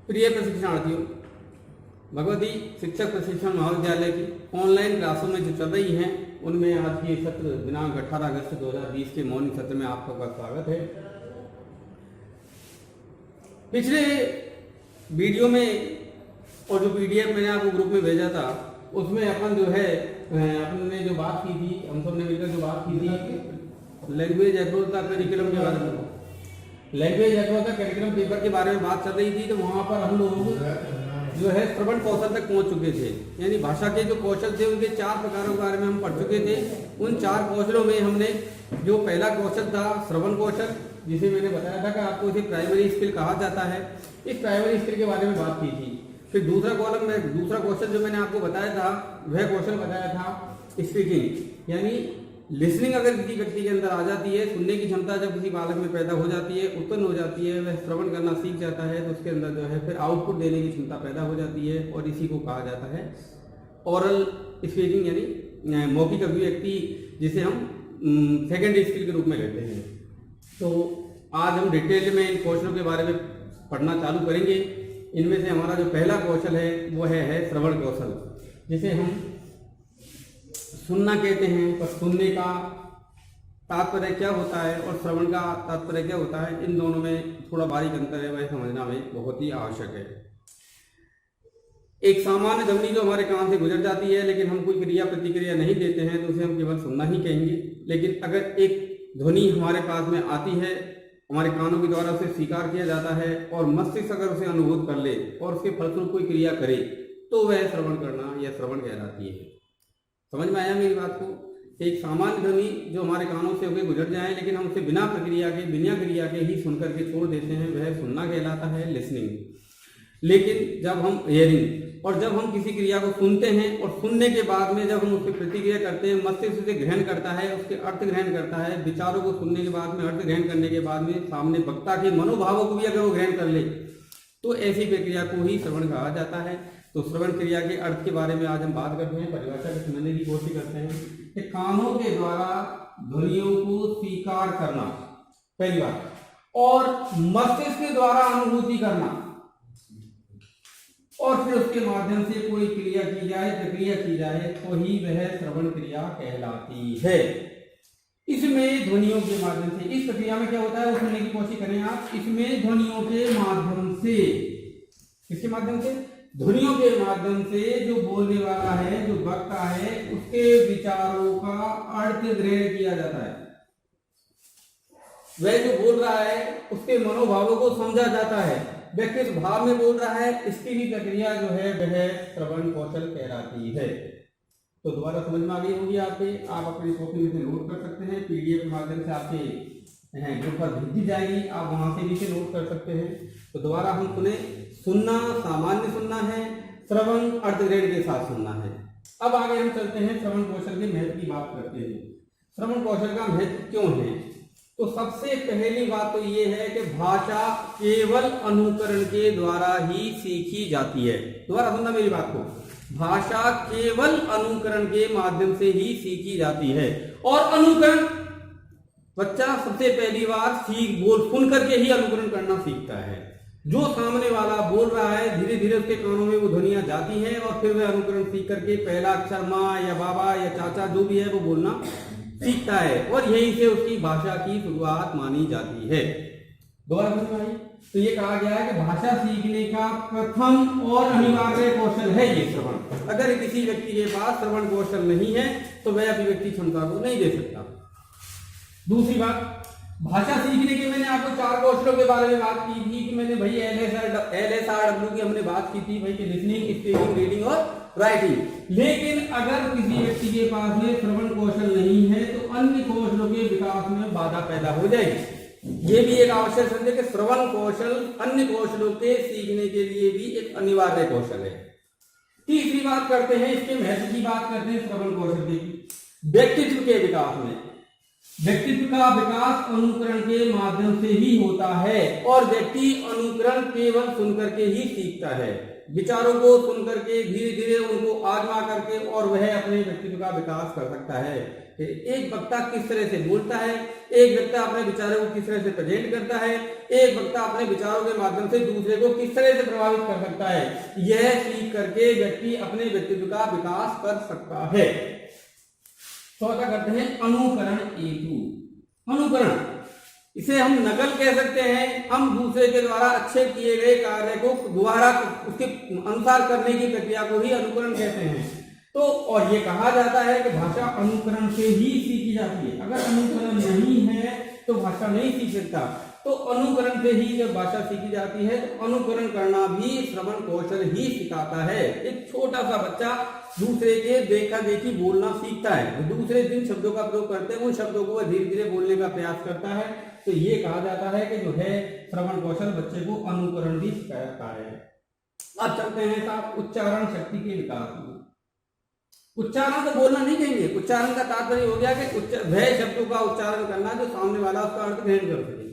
प्रिय प्रशिक्षणार्थियों, भगवती शिक्षक प्रशिक्षण महाविद्यालय की ऑनलाइन क्लासों में जो चल रही हैं उनमें आज के सत्र दिनांक 18 अगस्त 2020 के मॉर्निंग सत्र में आप सबका स्वागत है। पिछले वीडियो में और जो पीडीएफ मैंने आपको ग्रुप में भेजा था उसमें अपन जो है अपने जो बात की थी, हम सब ने मिलकर जो बात की थी लैंग्वेज एप्रोच का करिकुलम के बारे में, लैंग्वेज एप्रोच का करिकुलम पेपर के बारे में बात चल रही थी। तो वहाँ पर हम लोग जो है श्रवण कौशल तक पहुंच चुके थे, यानी भाषा के जो कौशल थे उनके 4 प्रकारों के बारे में हम पढ़ चुके थे। उन 4 कौशलों में हमने जो पहला कौशल था श्रवण कौशल, जिसे मैंने बताया था कि आपको इसे प्राइमरी स्किल कहा जाता है, इस प्राइमरी स्किल के बारे में बात की थी। फिर दूसरा कौशल जो मैंने आपको बताया था वह कौशल बताया था स्पीकिंग, यानी लिसनिंग अगर किसी व्यक्ति के अंदर आ जाती है, सुनने की क्षमता जब किसी बालक में पैदा हो जाती है, उत्पन्न हो जाती है, वह श्रवण करना सीख जाता है, तो उसके अंदर जो है फिर आउटपुट देने की क्षमता पैदा हो जाती है और इसी को कहा जाता है ओरल स्पीकिंग, यानी मौखिक अभिव्यक्ति, जिसे हम सेकेंडरी स्किल के रूप में लेते हैं। तो आज हम डिटेल में इन कौशलों के बारे में पढ़ना चालू करेंगे। इनमें से हमारा जो पहला कौशल है वो है श्रवण कौशल, जिसे हम सुनना कहते हैं। पर सुनने का तात्पर्य क्या होता है और श्रवण का तात्पर्य क्या होता है, इन दोनों में थोड़ा बारीक अंतर है, वह समझना हमें बहुत ही आवश्यक है। एक सामान्य ध्वनि जो हमारे कान से गुजर जाती है लेकिन हम कोई क्रिया प्रतिक्रिया नहीं देते हैं तो उसे हम केवल सुनना ही कहेंगे। लेकिन अगर एक ध्वनि हमारे पास में आती है, हमारे कानों के द्वारा उसे स्वीकार किया जाता है और मस्तिष्क अगर उसे अनुभूत कर ले और उसके फलस्वरूप कोई क्रिया करे तो वह श्रवण करना या श्रवण कहलाती है। समझ में आया मेरी बात को? एक सामान्य ध्वनि जो हमारे कानों से होकर गुजर जाए लेकिन हम उसे बिना क्रिया के ही सुन करके छोड़ देते हैं, वह सुनना कहलाता है, लिसनिंग। लेकिन जब हम हियरिंग, और जब हम किसी क्रिया को सुनते हैं और सुनने के बाद में जब हम उसकी प्रतिक्रिया करते हैं, मस्तिष्क उसे ग्रहण करता है, उसके अर्थ ग्रहण करता है, विचारों को सुनने के बाद में अर्थ ग्रहण करने के बाद में सामने वक्ता के मनोभावों को भी अगर वो ग्रहण कर ले तो ऐसी प्रक्रिया को ही श्रवण कहा जाता है। तो श्रवण क्रिया के अर्थ के बारे में आज हम बात करते हैं, परिभाषा को समझने की कोशिश करते हैं कि कानों के द्वारा ध्वनियों को स्वीकार करना पहली बात, और मस्तिष्क के द्वारा अनुभूति करना, और फिर उसके माध्यम से कोई क्रिया की जाए, प्रक्रिया की जाए तो ही वह श्रवण क्रिया कहलाती है। इसमें ध्वनियों के माध्यम से, इस प्रक्रिया में क्या होता है वो सुनने की कोशिश करें आप। इसमें ध्वनियों के माध्यम से, किसके माध्यम से? ध्वनियों के माध्यम से जो बोलने वाला है, जो वक्ता है, उसके विचारों का अर्थ ग्रहण किया जाता है। वह जो बोल रहा है उसके मनोभावों को समझा जाता है, वह किस भाव में बोल रहा है, इसकी भी प्रक्रिया जो है वह श्रवण कौशल कहलाती है। तो दोबारा समझ में आ गई होगी आपके, आप अपनी कॉपी में नोट कर सकते हैं, पीडीएफ के माध्यम से आपके ग्रुप पर भेज दी जाएगी, आप वहां से भी इसे नोट कर सकते हैं। तो दोबारा हम सुने, सुनना सामान्य सुनना है, श्रवण अर्धग्रहण के साथ सुनना है। अब आगे हम चलते हैं, श्रवण कौशल के महत्व की बात करते हैं। श्रवण कौशल का महत्व क्यों है? तो सबसे पहली बात तो ये है कि भाषा केवल अनुकरण के द्वारा ही सीखी जाती है। दोबारा सुनना मेरी बात को, भाषा केवल अनुकरण के माध्यम से ही सीखी जाती है। और अनुकरण बच्चा सबसे पहली बार सुन करके ही अनुकरण करना सीखता है। जो सामने वाला बोल रहा है धीरे धीरे उसके कानों में वो ध्वनियां जाती हैं और फिर वह अनुकरण सीख करके पहला अक्षर माँ या बाबा या चाचा जो भी है वो बोलना सीखता है, और यहीं से उसकी भाषा की शुरुआत मानी जाती है। दोबारा समझ में आई? तो ये कहा गया है कि भाषा सीखने का प्रथम और अनिवार्य कौशल है ये श्रवण। अगर किसी व्यक्ति के पास श्रवण कौशल नहीं है तो वह अभिव्यक्ति क्षमता को नहीं दे सकता। दूसरी बात, भाषा सीखने के मैंने आपको 4 कौशलों के बारे में बात की थी कि मैंने भाई LSRW की हमने बात की थी भाई कि लिसनिंग, स्पीकिंग, रीडिंग और राइटिंग। लेकिन अगर किसी व्यक्ति के पास में श्रवण कौशल नहीं है तो अन्य कौशलों के विकास में बाधा पैदा हो जाएगी। ये भी एक आवश्यक समझे कि श्रवण कौशल अन्य कौशलों के सीखने के लिए भी एक अनिवार्य कौशल है। तीसरी बात करते हैं, इसके महत्व की बात करते हैं श्रवण कौशल की। व्यक्तित्व के विकास में, व्यक्तित्व का विकास अनुकरण के माध्यम से ही होता है और व्यक्ति अनुकरण केवल सुनकर के ही सीखता है। विचारों को सुनकर के धीरे धीरे उनको आजमा करके और वह अपने व्यक्तित्व का विकास कर सकता है। एक वक्ता किस तरह से बोलता है, एक वक्ता अपने विचारों को किस तरह से प्रेजेंट करता है, एक वक्ता अपने विचारों के माध्यम से दूसरे को किस तरह से प्रभावित कर सकता है, यह सीख करके व्यक्ति अपने व्यक्तित्व का विकास कर सकता है। चौथा करते हैं अनुकरण हेतु। अनुकरण, इसे हम नकल कह सकते हैं। हम दूसरे के द्वारा अच्छे किए गए कार्य को दोबारा उसके अनुसार करने की प्रक्रिया को ही अनुकरण कहते हैं। तो और ये कहा जाता है कि भाषा अनुकरण से ही सीखी जाती है। अगर अनुकरण नहीं है तो भाषा नहीं सीख सकता। तो अनुकरण से ही जब भाषा सीखी जाती है तो अनुकरण करना भी श्रवण कौशल ही सिखाता है। एक छोटा सा बच्चा दूसरे के देखा देखी बोलना सीखता है, दूसरे जिन शब्दों का प्रयोग करते हैं उन शब्दों को वह धीरे धीरे बोलने का प्रयास करता है। तो ये कहा जाता है कि जो है श्रवण कौशल बच्चे को अनुकरण भी सिखाता है। अब चलते हैं साहब उच्चारण शक्ति के विकास में। उच्चारण तो बोलना नहीं कहेंगे, उच्चारण का तात्पर्य हो गया कि वह शब्दों का उच्चारण करना जो सामने वाला उसका अर्थ ग्रहण कर सके।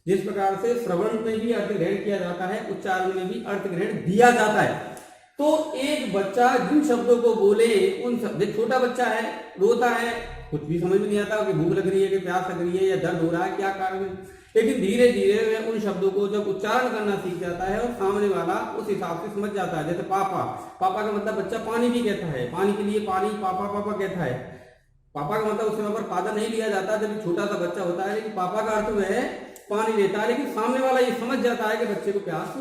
जिस प्रकार से श्रवण में भी अर्थ ग्रहण किया जाता है, उच्चारण में भी अर्थ ग्रहण दिया जाता है। तो एक बच्चा जिन शब्दों को बोले उन शब्द, छोटा बच्चा है, रोता है, कुछ भी समझ में नहीं आता कि भूख लग रही है कि प्यास लग रही है या दर्द हो रहा है, क्या कारण है, लेकिन धीरे धीरे वह उन शब्दों को जब उच्चारण करना सीख जाता है और सामने वाला उस हिसाब से समझ जाता है। जैसे पापा, पापा का मतलब बच्चा पानी भी कहता है, पानी के लिए पानी पापा पापा कहता है। पापा का मतलब उस समय पर फादर नहीं लिया जाता जब छोटा सा बच्चा होता है, लेकिन पापा का अर्थ वह पानी लेता है। लेकिन सामने वाला ये समझ जाता है कि बच्चे को प्यास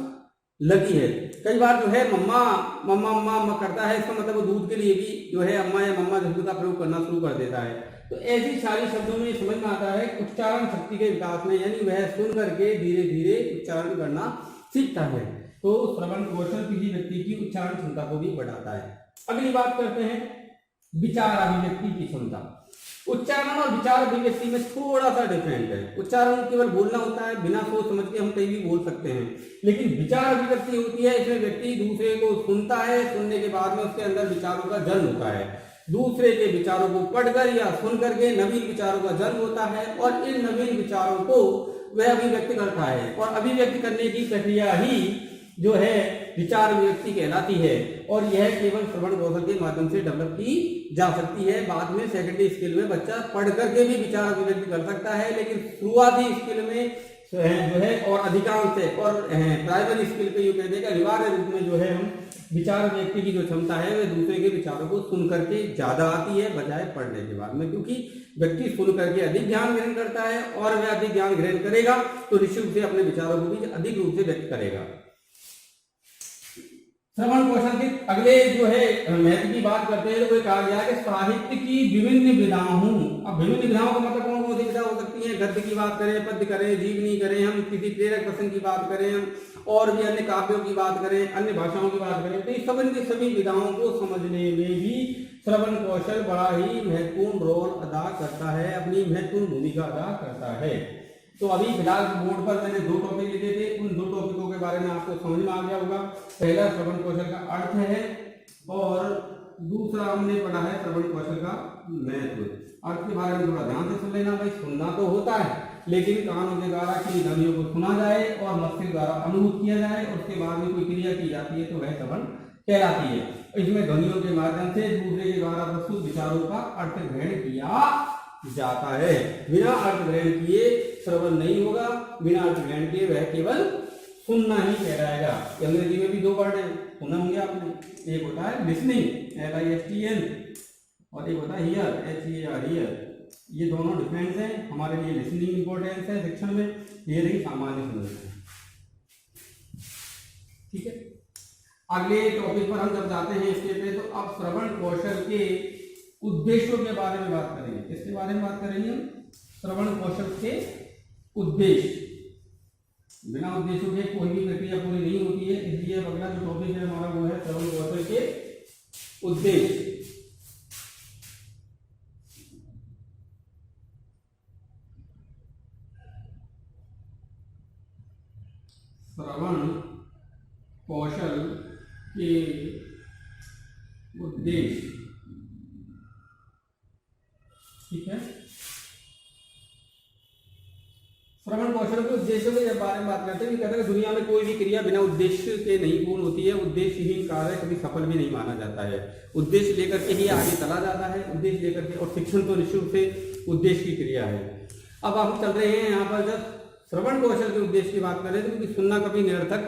लगी है। कई बार जो है मम्मा मम्मा मम्मा मम्मा करता है, इसका मतलब वो दूध के लिए भी जो है अम्मा या मम्मा शब्द का प्रयोग करना शुरू कर देता है। तो ऐसी सारी शब्दों में समझ में आता है उच्चारण शक्ति के विकास में, यानी वह सुन करके धीरे धीरे उच्चारण करना सीखता है। तो श्रवण कौशल किसी व्यक्ति की उच्चारण क्षमता को भी बढ़ाता है। अगली बात करते हैं विचार अभिव्यक्ति की क्षमता। उच्चारण और विचार अभिव्यक्ति में थोड़ा सा डिफरेंट है। उच्चारण केवल बोलना होता है, बिना सोच समझ के हम कहीं भी बोल सकते हैं, लेकिन विचार अभिव्यक्ति होती है, इसमें व्यक्ति दूसरे को सुनता है, सुनने के बाद में उसके अंदर विचारों का जन्म होता है। दूसरे के विचारों को पढ़कर या सुन करके नवीन विचारों का जन्म होता है और इन नवीन विचारों को वह अभिव्यक्त करता है, और अभिव्यक्त करने की प्रक्रिया ही जो है विचार अभिव्यक्ति कहलाती है। और यह केवल श्रवण कौशल के माध्यम से डेवलप की जा सकती है। बाद में सेकेंडरी स्किल में बच्चा पढ़ करके भी विचार अभिव्यक्ति कर सकता है, लेकिन शुरुआती स्किल में जो है और अधिकांश है और प्राइमरी स्किल पे कहते हैं अनिवार्य रूप में जो है हम विचार व्यक्ति की जो क्षमता है वह दूसरे के विचारों को सुन करके ज्यादा आती है बजाय पढ़ने के बाद में, क्योंकि व्यक्ति सुन करके अधिक ज्ञान ग्रहण करता है और वह अधिक ज्ञान ग्रहण करेगा तो निश्चित रूप से अपने विचारों को भी अधिक रूप से व्यक्त करेगा। श्रवण कौशल की अगले जो है महत्व की बात करते हैं तो वह कहा गया कि साहित्य की विभिन्न विधाओं। अब विभिन्न विधाओं का मतलब कौन कौन सी विधा हो सकती है? गद्य की बात करें, पद्य करें, जीवनी करें, हम किसी प्रेरक प्रसंग की बात करें, हम और भी अन्य काव्यों की बात करें, अन्य भाषाओं की बात करें, तो इस सब की सभी विधाओं को समझने में भी श्रवण कौशल बड़ा ही महत्वपूर्ण रोल अदा करता है, अपनी महत्वपूर्ण भूमिका अदा करता है। तो अभी फिलहाल बोर्ड पर मैंने 2 टॉपिक लिखे थे, उन 2 टॉपिकों के बारे में आपको समझ में आ गया होगा। पहला श्रवण कौशल का अर्थ है और दूसरा हमने पढ़ा है श्रवण कौशल का महत्व। अर्थ के बारे में थोड़ा ध्यान से सुन लेना भाई, सुनना तो होता है लेकिन कानों के द्वारा किन ध्वनियों को सुना जाए और मस्तिष्क द्वारा अनुभूत किया जाए और उसके बाद में कोई क्रिया की जाती है तो वह श्रवण कहलाती है। इसमें ध्वनियों के माध्यम से दूसरे के द्वारा प्रस्तुत विचारों का अर्थ ग्रहण किया जाता है। बिना अर्थ ग्रहण किए श्रवण नहीं होगा, बिना अर्थ ग्रहण किए वह केवल सुनना ही कहलाएगा। अंग्रेजी में भी 2 वर्ड है, सुना होंगे आपने, एक होता है लिसनिंग LISTN और एक होता है हियर HEAR हियर। ये दोनों डिफरेंस हैं, हमारे लिए लिसनिंग इंपॉर्टेंस है शिक्षण में, ये रही सामान्य समझ। ठीक है, अगले टॉपिक पर हम जब जाते हैं इसके पे तो अब श्रवण कौशल के उद्देश्यों के बारे में बात करेंगे। इसके बारे में बात करेंगे श्रवण कौशल के उद्देश्य। बिना उद्देश्यों के कोई भी प्रक्रिया पूरी नहीं होती है, इसलिए अगला जो टॉपिक है हमारा वो है श्रवण कौशल के उद्देश्य। श्रवण कौशल के उद्देश्य। ठीक है, श्रवण कौशल के उद्देश्य के बारे में बात करते हैं, कहते हैं दुनिया में कोई भी क्रिया बिना उद्देश्य के नहीं पूर्ण होती है। उद्देश्यहीन कार्य कभी सफल भी नहीं माना जाता है। उद्देश्य लेकर के ही आगे चला जाता है, उद्देश्य लेकर के। और शिक्षण तो निश्चित रूप से उद्देश्य की क्रिया है। अब हम चल रहे हैं यहाँ पर, जब श्रवण कौशल के उद्देश्य की बात करें तो क्योंकि सुनना कभी निरर्थक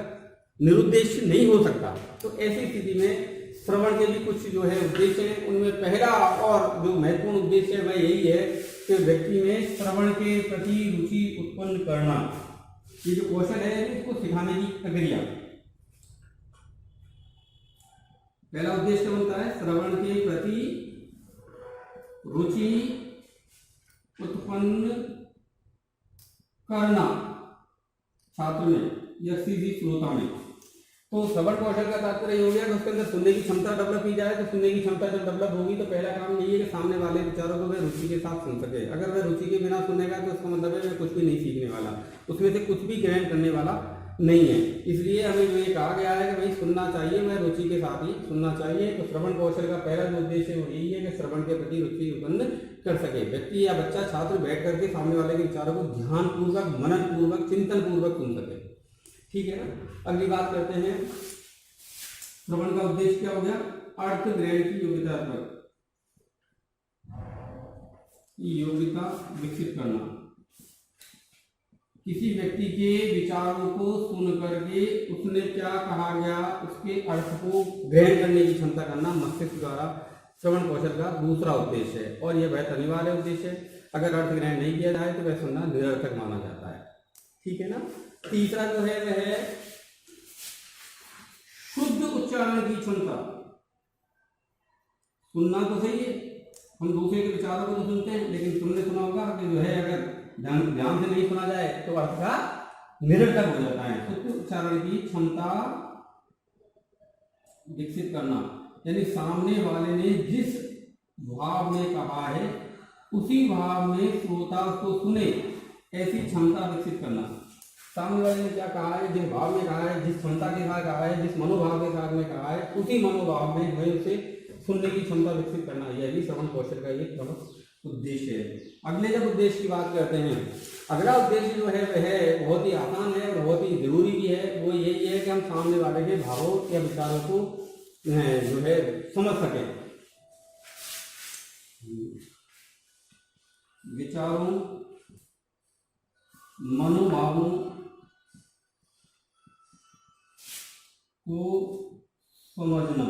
निरुद्देश्य नहीं हो सकता। तो ऐसी स्थिति में श्रवण के भी कुछ जो है उद्देश्य हैं। उनमें पहला और जो महत्वपूर्ण उद्देश्य है वह यही है कि व्यक्ति में श्रवण के प्रति रुचि उत्पन्न करना। ये जो कौशल है इसको सिखाने की प्रक्रिया, पहला उद्देश्य बनता है श्रवण के प्रति रुचि उत्पन्न करना छात्र में या सीधी श्रोता में। तो श्रवण कौशल का तात्पर्य ये हो गया कि उसके अंदर सुनने की क्षमता डेवलप की जाए। तो सुनने की क्षमता जब डेवलप होगी तो पहला काम यही है कि सामने वाले विचारों को वह रुचि के साथ सुन सके। अगर वह रुचि के बिना सुनेगा तो उसका मतलब है वह कुछ भी नहीं सीखने वाला, उसमें से कुछ भी ग्रहण करने वाला नहीं है। इसलिए हमें जो ये कहा गया है कि भाई सुनना चाहिए, वह रुचि के साथ ही सुनना चाहिए। तो श्रवण कौशल का पहला जो उद्देश्य है वो यही है कि श्रवण के प्रति रुचि उत्पन्न कर सके। व्यक्ति या बच्चा छात्र बैठ करके सामने वाले के विचारों को ध्यानपूर्वक, मननपूर्वक, चिंतन पूर्वक सुन सके। ठीक है ना। अगली बात करते हैं, श्रवण का उद्देश्य क्या हो गया? अर्थ ग्रहण की योग्यता पर योग्यता विकसित करना। किसी व्यक्ति के विचारों को सुन करके उसने क्या कहा गया उसके अर्थ को ग्रहण करने की क्षमता करना मस्तिष्क द्वारा श्रवण कौशल का दूसरा उद्देश्य है। और यह बहुत अनिवार्य उद्देश्य है। अगर अर्थ ग्रहण नहीं किया जाए तो वह सुनना निरर्थक माना जाता है। ठीक है ना। तीसरा जो है वह है शुद्ध उच्चारण की क्षमता। सुनना तो सही है, हम दूसरे के विचारों को तो सुनते हैं, लेकिन तुमने सुना होगा कि जो है अगर ध्यान से नहीं सुना जाए तो अर्थ का निरर्थक हो जाता है। शुद्ध उच्चारण की क्षमता विकसित करना, यानी सामने वाले ने जिस भाव में कहा है उसी भाव में श्रोता उसको सुने, ऐसी क्षमता विकसित करना। सामने वाले ने क्या कहा है, जिस भाव में कहा है, जिस क्षमता के साथ कहा है, जिस मनोभाव के साथ में कहा है, उसी मनोभाव में हमें उसे सुनने की क्षमता विकसित करना। यह भी श्रवण कौशल का एक प्रमुख उद्देश्य है। अगले जब उद्देश्य की बात करते हैं, अगला उद्देश्य जो है वह बहुत ही आसान है और बहुत ही जरूरी भी है। वो यही है कि हम सामने वाले के भावों या विचारों को जो है समझ सकें। विचारों, मनोभावों को समझना।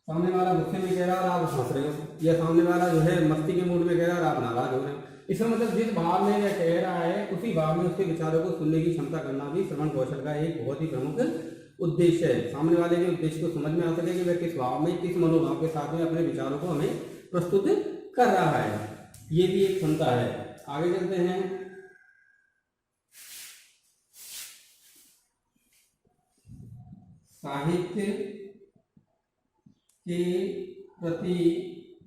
सामने वाला गुस्से में कह रहा है और आप हंस रहे हो, या सामने वाला जो है मस्ती के मूड में कह रहा है और आप नाराज हो रहे हैं। इसका मतलब जिस भाव में वह कह रहा है उसी भाव में उसके विचारों को सुनने की क्षमता करना भी श्रवण कौशल का एक बहुत ही प्रमुख उद्देश्य है। सामने वाले के उद्देश्य को समझ में आ सके कि वह किस भाव में, किस मनोभाव के साथ में अपने विचारों को हमें प्रस्तुत कर रहा है। ये भी एक क्षमता है। आगे चलते हैं, साहित्य के प्रति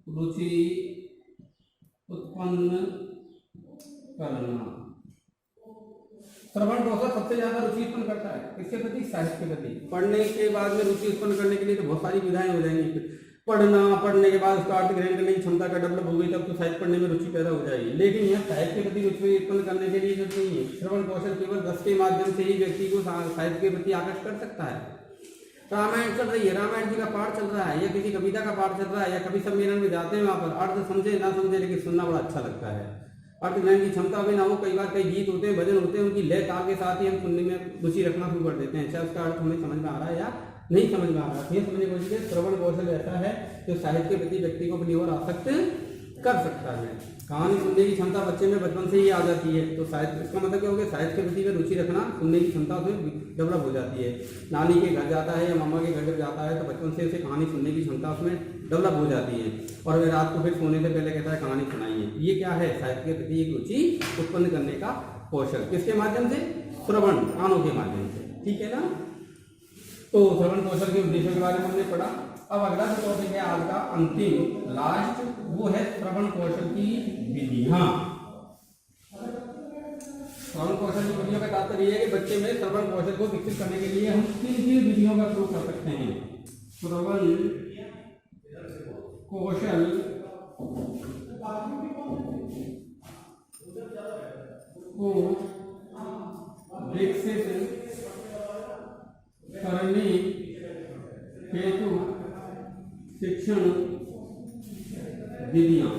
रुचि उत्पन्न करना। श्रवण कौशल सबसे ज्यादा रुचि उत्पन्न करता है किसके प्रति? साहित्य के प्रति। पढ़ने के बाद में रुचि उत्पन्न करने के लिए तो बहुत सारी विधाएं हो जाएंगी। पढ़ने के बाद उसका अर्थ ग्रहण करने की क्षमता का डेवलप हो गई तब तो साहित्य पढ़ने में रुचि पैदा हो जाएगी। लेकिन यह साहित्य के प्रति रुचि उत्पन्न करने के लिए जरूरी नहीं है। श्रवण कौशल केवल रस के माध्यम से ही व्यक्ति को साहित्य के प्रति आकर्षित कर सकता है। रामायण चल रही है, रामायण जी का पाठ चल रहा है, या किसी कविता का पाठ चल रहा है, या कभी सम्मेलन में जाते हैं, वहां पर अर्थ समझे ना समझे लेकिन सुनना बड़ा अच्छा लगता है। अर्थ ग्रहण की क्षमता भी ना हो, कई बार कई गीत होते हैं, भजन होते हैं, उनकी लय ताल के साथ ही हम सुनने में रुचि रखना शुरू कर देते हैं, चाहे उसका अर्थ हमें समझ में आ रहा है या नहीं समझ में आ रहा है। ये समझने की कोशिश है। श्रवण कौशल ऐसा है जो साहित्य के प्रति व्यक्ति को अपनी ओर आसक्त कर सकता है। कहानी सुनने की क्षमता बच्चे में बचपन से ही आ जाती है। तो साहित्य, इसका मतलब क्या हो गया? साहित्य के प्रति में रुचि रखना, सुनने की क्षमता उसमें डेवलप हो जाती है। नानी के घर जाता है या मामा के घर जब जाता है तो बचपन से उसे कहानी सुनने की क्षमता उसमें डेवलप हो जाती है। और वे रात को फिर सोने से पहले कहता है कहानी सुनाइए। ये क्या है? साहित्य के प्रति एक रुचि उत्पन्न करने का कौशल। किसके माध्यम से? श्रवण, कानों के माध्यम से। ठीक है ना। तो श्रवण कौशल के उद्देश्यों के बारे में हमने पढ़ा। अब अगला जो टॉपिक है आज का अंतिम लास्ट, वो है श्रवण कौशल की विधियां। श्रवण कौशल की विधियों का तात्पर्य है कि बच्चे में श्रवण कौशल को विकसित करने के लिए हम किन विधियों का प्रयोग कर सकते हैं। श्रवण कौशल को विकसित करने हेतु शिक्षण विधियां,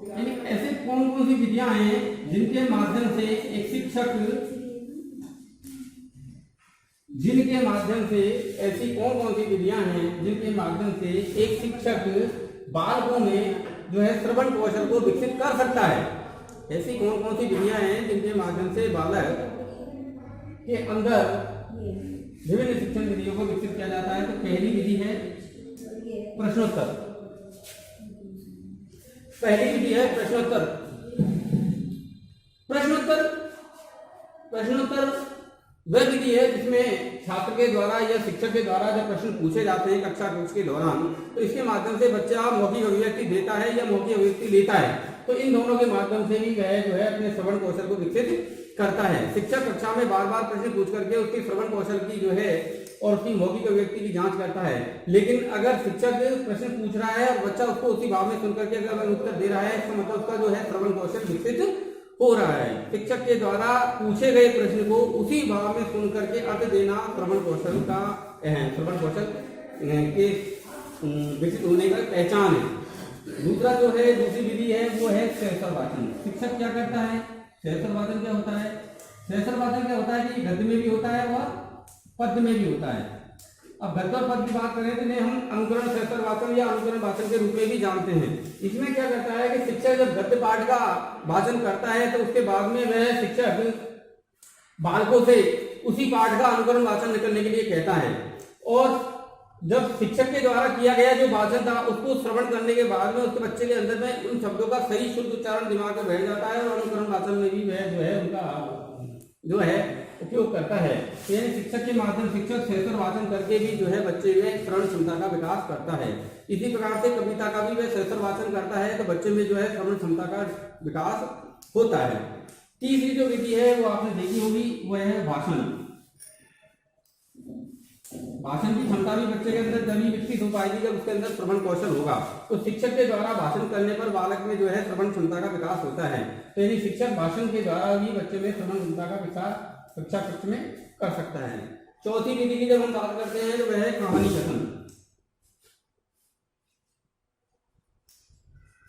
यानी ऐसे कौन कौन सी विधियां हैं जिनके माध्यम से एक शिक्षक, जिनके माध्यम से ऐसी कौन कौन सी विधियां हैं जिनके माध्यम से एक शिक्षक बालकों में जो है श्रवण कौशल को विकसित कर सकता है। ऐसी कौन कौन सी विधियां हैं जिनके माध्यम से बालक के अंदर विभिन्न शिक्षण विधियों को विकसित किया जाता है। तो पहली विधि है प्रश्नोत्तर। पहली विधि है प्रश्नोत्तर। प्रश्नोत्तर प्रश्नोत्तर वह विधि है जिसमें छात्र के द्वारा या शिक्षक के द्वारा जब प्रश्न पूछे जाते हैं कक्षा कक्ष के दौरान, तो इसके माध्यम से बच्चा मौखिक अभिव्यक्ति देता है या मौखिक अभिव्यक्ति लेता है। तो इन दोनों के माध्यम से ही वह जो है अपने श्रवण कौशल को विकसित करता है। शिक्षक कक्षा में बार बार प्रश्न पूछ करके उसके श्रवण कौशल की जो है और उसकी मौखिक अभिव्यक्ति की जांच करता है। लेकिन अगर शिक्षक प्रश्न पूछ रहा है और बच्चा उसको उसी भाव में सुन करके अगर उत्तर दे रहा है, इसका मतलब उसका जो है श्रवण कौशल विकसित हो रहा है। शिक्षक के द्वारा पूछे गए प्रश्न को उसी भाव में सुन करके अर्थ देना श्रवण कौशल का श्रवण कौशल के विकसित होने का पहचान है। दूसरा जो है दूसरी विधि है वो है सहस्त्र वाचन। शिक्षक क्या करता है? सहस्त्र वाचन क्या होता है? सहस्त्र वाचन क्या होता है कि गद्य में भी होता है और पद्य में भी होता है। अब गद्य और पद्य की बात करें तो इन्हें हम अनुकरण सहस्त्र वाचन या अनुकरण वाचन के रूप में भी जानते हैं। इसमें क्या करता है कि शिक्षक जब गद्य पाठ का वाचन करता है तो उसके बाद में वह शिक्षक बालकों से उसी पाठ का अनुकरण वाचन करने के लिए कहता है, और जब शिक्षक के द्वारा किया गया जो वाचन था उसको श्रवण करने के बाद में उसके बच्चे के अंदर में उन शब्दों का सही शुद्ध उच्चारण दिमाग में बैठ जाता है और अनुकरण वाचन में भी वह जो है उनका जो है उपयोग करता है। यानी शिक्षक के माध्यम शिक्षक सहस्त्र वाचन करके भी जो है बच्चे में श्रवण क्षमता का विकास करता है। इसी प्रकार से कविता का भी वह सहस्त्र वाचन करता है तो बच्चे में जो है श्रवण क्षमता का विकास होता है। तीसरी जो विधि है वो आपने देखी होगी, वह है भाषण। भाषण की क्षमता भी बच्चे के अंदर तभी विकसित हो पाएगी जब उसके अंदर श्रवण कौशल होगा। तो शिक्षक के द्वारा भाषण करने पर बालक में जो है श्रवण क्षमता का विकास होता है। तो यानी शिक्षक भाषण के द्वारा भी बच्चे में श्रवण क्षमता का विकास कक्षा कक्ष में कर सकता है। चौथी विधि की जब हम बात करते हैं तो वह है कहानी कथन।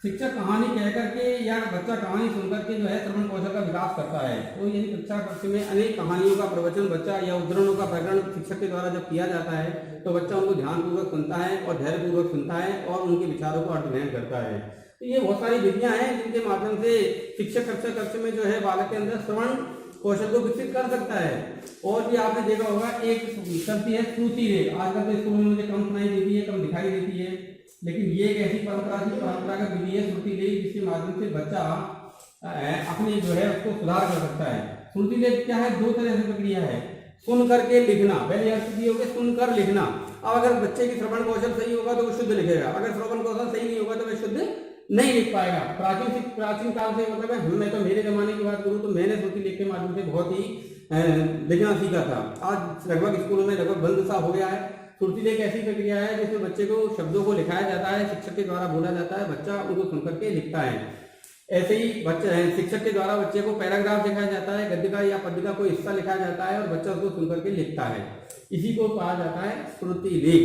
शिक्षक कहानी कह करके या बच्चा कहानी सुनकर के जो है श्रवण कौशल का विकास करता है। तो यानी कक्षा कक्ष में अनेक कहानियों का प्रवचन बच्चा या उद्धरणों का प्रकरण शिक्षक के द्वारा जब किया जाता है तो बच्चा उनको ध्यानपूर्वक सुनता है और धैर्यपूर्वक सुनता है और उनके विचारों को अध्ययन करता है। तो ये बहुत सारी विधियां हैं जिनके माध्यम से शिक्षक कक्षा कक्ष में जो है बालक के अंदर श्रवण कौशल को विकसित कर सकता है। और भी आपने देखा होगा एक शब्द है श्रुति रेख। आजकल तो स्कूल में मुझे कम सुनाई देती है, कम दिखाई देती है, लेकिन ये एक ऐसी परंपरागत विधि है श्रुति लेख जिसके माध्यम से बच्चा अपने जो है उसको सुधार कर सकता है। श्रुति लेख क्या है? दो तरह से प्रक्रिया है। सुन करके लिखना, पहले अर्थ ये हो गया सुनकर लिखना। अब अगर बच्चे की श्रवण कौशल सही होगा तो वो शुद्ध लिखेगा, अगर श्रवण कौशल सही नहीं होगा तो वह शुद्ध नहीं लिख पाएगा। प्राचीन काल से मतलब है, मैं तो मेरे जमाने की बात करूँ तो मैंने श्रुति लेख के माध्यम से बहुत ही लिखना सीखा था। आज लगभग स्कूलों में लगभग बंद सा हो गया है। श्रुति लेख ऐसी प्रक्रिया है जिसमें बच्चे को शब्दों को लिखाया जाता है, शिक्षक के द्वारा बोला जाता है, बच्चा उनको सुन करके लिखता है। ऐसे ही बच्चे शिक्षक के द्वारा बच्चे को पैराग्राफ दिखाया जाता है, गद्य का या पद्य का कोई हिस्सा लिखाया जाता है और बच्चा उसको सुन करके लिखता है। इसी को कहा जाता है श्रुति लेख,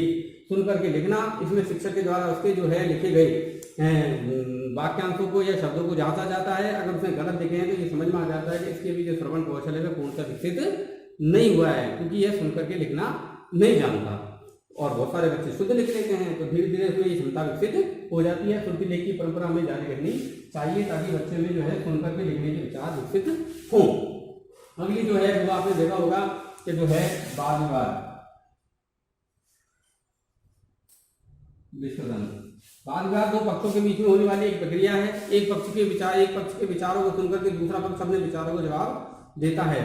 सुन करके लिखना। इसमें शिक्षक के द्वारा उसके जो है लिखे गए वाक्यांशों को या शब्दों को जांचा जाता है। अगर उसने गलत लिखे हैं तो ये समझ में आ जाता है कि इसके भी जो श्रवण कौशल है वह पूर्णतः विकसित नहीं हुआ है, क्योंकि यह सुन करके लिखना नहीं जानता। और बहुत सारे बच्चे शुद्ध लिख लेते हैं तो धीरे धीरे उसमें ये क्षमता विकसित हो जाती है। श्रुति लेख की परंपरा हमें जारी रखनी चाहिए ताकि बच्चे में जो है सुन करके लिखने के विचार विकसित हो। अगली जो है वो आपने देखा होगा कि जो है वाद विवाद। वाद विवाद दो पक्षों के बीच में होने वाली एक प्रक्रिया है। एक पक्ष के विचारों को सुनकर के दूसरा पक्ष अपने विचारों को जवाब देता है,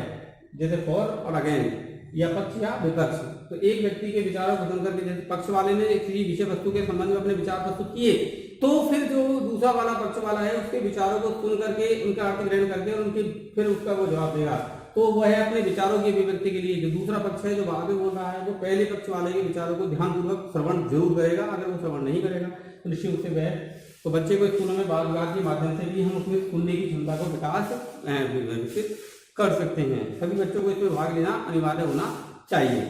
जैसे फॉर और अगेन या पक्ष या विपक्ष। तो एक व्यक्ति के विचारों को सुनकर के जैसे पक्ष वाले ने किसी विषय वस्तु के संबंध में अपने विचार प्रस्तुत किए तो फिर जो दूसरा वाला पक्ष वाला है उसके विचारों को सुन करके उनका अर्थ ग्रहण करके और उनके फिर उसका वो जवाब देगा। तो वह है अपने विचारों की अभिव्यक्ति के लिए जो दूसरा पक्ष है जो बाद में बोल रहा है वो पहले पक्ष वाले के विचारों को ध्यानपूर्वक श्रवण जरूर करेगा। अगर वो श्रवण नहीं करेगा तो निश्चित रूप से वह तो बच्चे को स्कूलों में बाल विकास के माध्यम से भी हम उसमें सुनने की क्षमता को विकसित कर सकते हैं। सभी बच्चों को इसमें भाग लेना अनिवार्य होना चाहिए।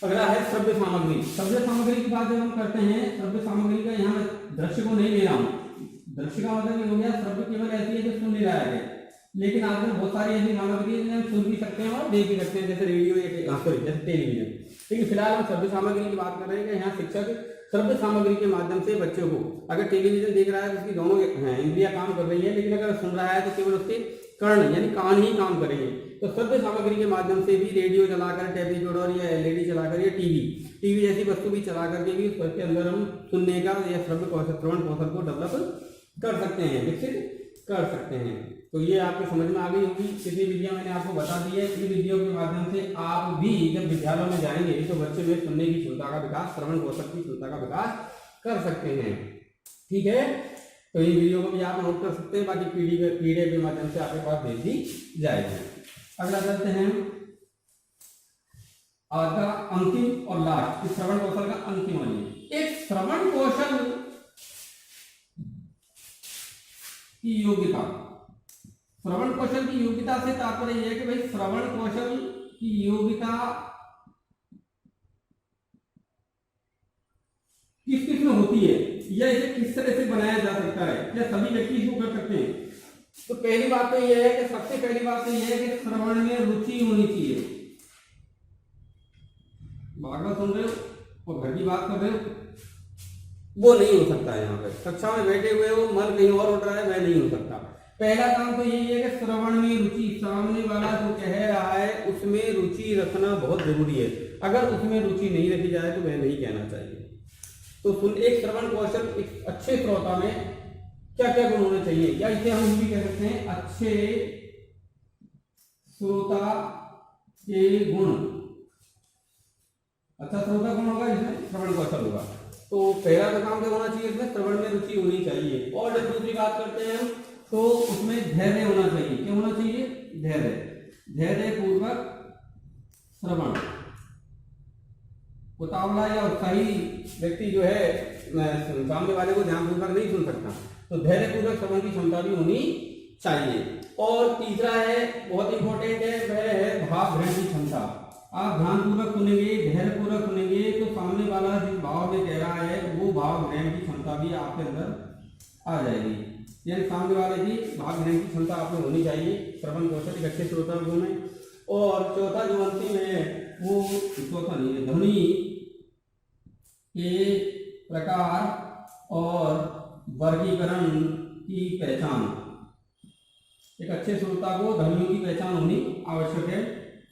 अगला है श्रव्य सामग्री। श्रव्य सामग्री की बात जब हम करते हैं, श्रव्य सामग्री का यहाँ दृश्य को नहीं ले रहा हूँ। दृश्य का मतलब ये हो गया श्रव्य केवल ऐसी है जो सुन नहीं रहा है, लेकिन आजकल बहुत सारी ऐसी सामग्री है जिन्हें हम सुन भी सकते हैं और देख भी सकते हैं, जैसे रेडियो या जैसे टेलीविजन। लेकिन फिलहाल हम श्रव्य सामग्री की बात कर रहे हैं कि यहाँ शिक्षक श्रव्य सामग्री के माध्यम से बच्चों को, अगर टेलीविजन देख रहा है तो उसकी दोनों इंद्रियां काम कर रही है, लेकिन अगर सुन रहा है तो केवल उसके कर्ण यानी कान ही काम करेंगे। तो श्रव्य सामग्री के माध्यम से भी रेडियो चलाकर, टेप रिकॉर्डर या एलईडी चलाकर या टीवी जैसी वस्तु भी चला करके भी उसके अंदर हम सुनने का या श्रव्य कौशल, श्रवण कौशल को डेवलप कर सकते हैं, विकसित कर सकते हैं। तो ये आपके समझ में आ गई होगी। कितनी विधियां मैंने आपको बता दी है। इन विधियों के माध्यम से आप भी जब विद्यालयों में जाएंगे तो बच्चे में सुनने की क्षमता का विकास, श्रवण कौशल की क्षमता का विकास कर सकते हैं। ठीक है, तो इन वीडियो को भी आप नोट कर सकते हैं, बाकी पीडीएफ के माध्यम से आपके पास भेज दी जाएगी। अगला चलते हैं आज का अंतिम और लास्ट, श्रवण कौशल का अंतिम वाली। एक श्रवण कौशल की योग्यता, श्रवण कौशल की योग्यता से तात्पर्य यह है कि भाई श्रवण कौशल की योग्यता किस किस में होती है या इसे किस तरह से बनाया जा सकता है, क्या सभी व्यक्ति इसको कर सकते हैं? तो पहली बात तो यह है कि सबसे पहली बात तो यह है कि श्रवण में रुचि होनी चाहिए। बात सुन रहे हो और घर की बात कर रहे हो, वो नहीं हो सकता है। यहाँ पे कक्षा में बैठे हुए हो, मन कहीं और उठ रहा है, वह नहीं हो सकता। पहला काम तो यही है कि श्रवण में रुचि, सामने वाला जो कह रहा है उसमें रुचि रखना बहुत जरूरी है। अगर उसमें रुचि नहीं रखी जाए तो वह नहीं कहना चाहिए। तो सुन, एक श्रवण कौशल, एक अच्छे श्रोता में क्या क्या गुण होने चाहिए, या इसे हम भी कह सकते हैं अच्छे श्रोता के गुण। अच्छा श्रोता गुण होगा इसमें श्रवण कौशल होगा। तो पहला तो काम क्या होना चाहिए, इसमें श्रवण में रुचि होनी चाहिए। और जब दूसरी बात करते हैं हम तो उसमें धैर्य होना चाहिए। क्या होना चाहिए? धैर्य, धैर्य पूर्वक श्रवण। उतावला या उत्साही व्यक्ति जो है सामने वाले को ध्यानपूर्वक नहीं सुन सकता, तो धैर्य पूर्वक श्रवण की क्षमता भी होनी चाहिए। और तीसरा है, बहुत इंपॉर्टेंट है, वह है भाव ग्रहण की क्षमता। आप ध्यानपूर्वक सुनेंगे, धैर्यपूर्वक सुनेंगे तो सामने वाला जिस भाव में कह रहा है वो भाव ग्रहण की क्षमता भी आपके अंदर आ जाएगी। यानी सामने वाले की भाव ग्रहण की क्षमता आपको होनी चाहिए। श्रवण कौशल एक अच्छे श्रोता गुण है। और चौथा जो अंतिम है वो चौथा नहीं है, ध्वनि के प्रकार और वर्गीकरण की पहचान। एक अच्छे श्रोता को ध्वनियों की पहचान होनी आवश्यक है।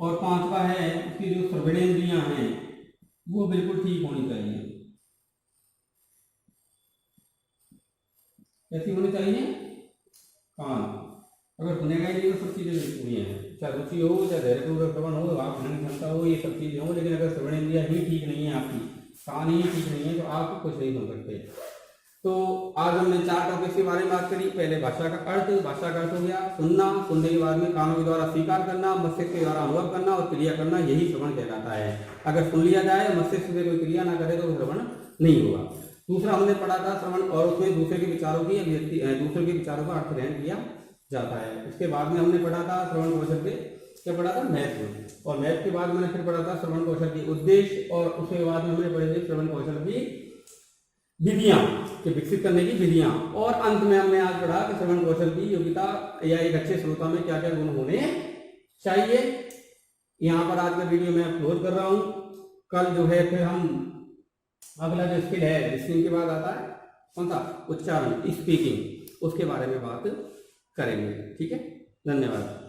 और पांचवा है उसकी जो श्रवणेंद्रियां हैं वो बिल्कुल ठीक होनी चाहिए। कैसी होनी चाहिए? कान, अगर सुनेगा ही नहीं तो सब चीजें पूरी हैं, चाहे रुचि हो, चाहे धैर्यपूर्वक श्रवण हो, आप ग्रहण क्षमता हो, ये सब चीजें हो, लेकिन अगर श्रवणेंद्रियां ही ठीक नहीं है आपकी, कान ही ठीक नहीं है, तो आप कुछ नहीं सुन सकते। तो आज हमने 4 टॉपिक्स के बारे में बात करी। पहले भाषा का अर्थ, भाषा का अर्थ हो गया सुनना, सुनने के बाद में कानों के द्वारा स्वीकार करना, मस्तिष्क के द्वारा अनुभव करना और क्रिया करना, यही श्रवण कहलाता है। अगर सुन लिया जाए मस्तिष्क से कोई क्रिया ना करे तो श्रवण नहीं होगा। दूसरा हमने पढ़ा था श्रवण, और उसमें दूसरे के विचारों की दूसरे के विचारों का अर्थ ग्रहण किया जाता है। उसके बाद में हमने पढ़ा था श्रवण कौशल के क्या पढ़ा था, महत्व, और महत्व के बाद मैंने फिर पढ़ा था श्रवण कौशल के उद्देश्य, और उसके बाद में हमने पढ़े थे श्रवण कौशल की विधियां के विकसित करने की विधियां, और अंत में हमने आज पढ़ा कि श्रवण कौशल की योग्यता या एक अच्छे श्रोता में क्या क्या गुण होने चाहिए। यहाँ पर आज का वीडियो मैं क्लोज कर रहा हूँ। कल जो है फिर हम अगला जो स्किल है, लिसनिंग के बाद आता है कौन सा, उच्चारण, स्पीकिंग, उसके बारे में बात करेंगे। ठीक है, धन्यवाद।